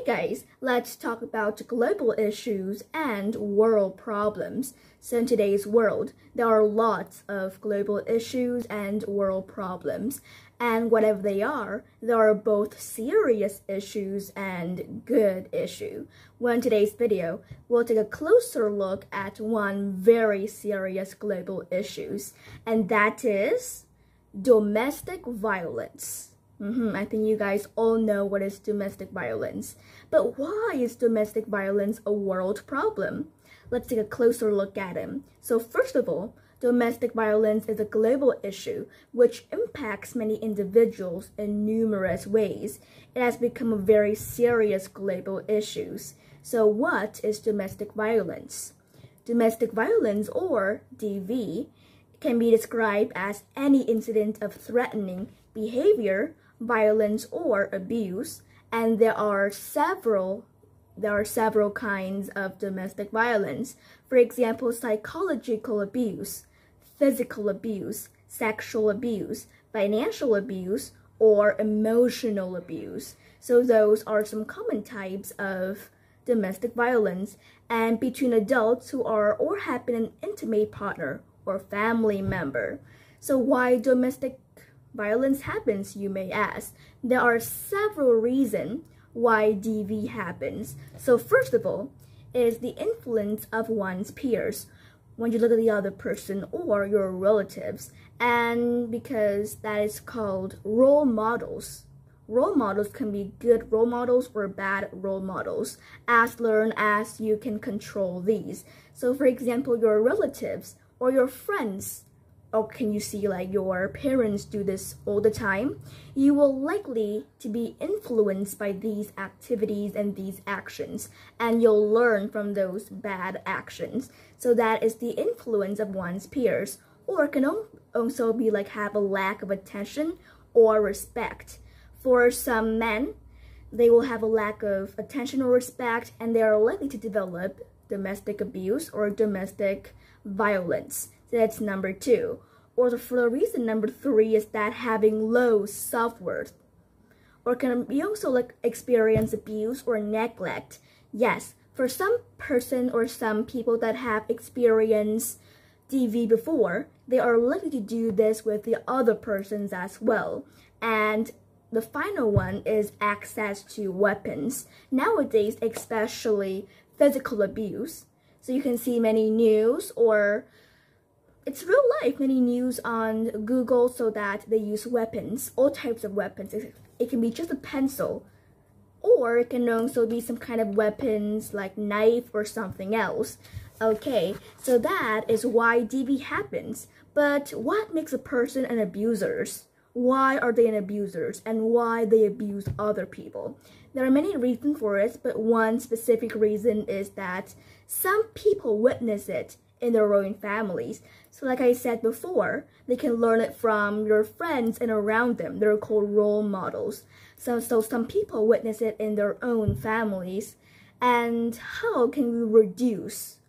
Hey guys, let's talk about global issues and world problems. So in today's world, there are lots of global issues and world problems. And whatever they are, there are both serious issues and good issue. Well, in today's video, we'll take a closer look at one very serious global issues, and that is domestic violence. I think you guys all know what is domestic violence. But why is domestic violence a world problem? Let's take a closer look at it. So first of all, domestic violence is a global issue which impacts many individuals in numerous ways. It has become a very serious global issue. So what is domestic violence? Domestic violence, or DV, can be described as any incident of threatening behavior, violence, or abuse, and there are several kinds of domestic violence. For example, psychological abuse, physical abuse, sexual abuse, financial abuse, or emotional abuse. So those are some common types of domestic violence, and between adults who are or have been an intimate partner or family member. So why domestic violence happens, you may ask? There are several reasons why DV happens. So first of all is the influence of one's peers. When you look at the other person or your relatives, and because that is called role models. Role models can be good role models or bad role models, as learn as you can control these. So for example, your relatives or your friends, or can you see like your parents do this all the time? You will likely to be influenced by these activities and these actions, and you'll learn from those bad actions. So that is the influence of one's peers, or it can also be like have a lack of attention or respect. For some men, they will have a lack of attention or respect, and they are likely to develop domestic abuse or domestic violence. So that's number 2. Or for the reason number 3 is that having low self-worth. Or can you also like experience abuse or neglect? Yes, for some person or some people that have experienced DV before, they are likely to do this with the other persons as well. And the final one is access to weapons. Nowadays, especially physical abuse. So you can see many news, or it's real life, many news on Google, so that they use weapons, all types of weapons. It can be just a pencil, or it can also be some kind of weapons like knife or something else. Okay, so that is why DV happens. But what makes a person an abuser? Why are they an abusers, and why they abuse other people? There are many reasons for it, but one specific reason is that some people witness it in their own families. So like I said before, they can learn it from your friends and around them. They're called role models. So some people witness it in their own families. And how can we reduce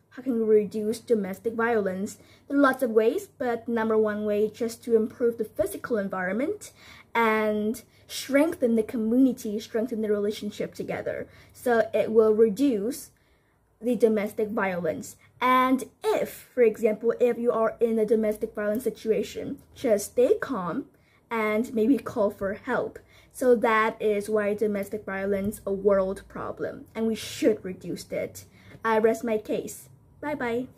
domestic violence? There are lots of ways, but number 1 way is just to improve the physical environment and strengthen the community, strengthen the relationship together. So it will reduce the domestic violence. And if, for example, if you are in a domestic violence situation, just stay calm and maybe call for help. So that is why domestic violence is a world problem, and we should reduce it. I rest my case. Bye-bye.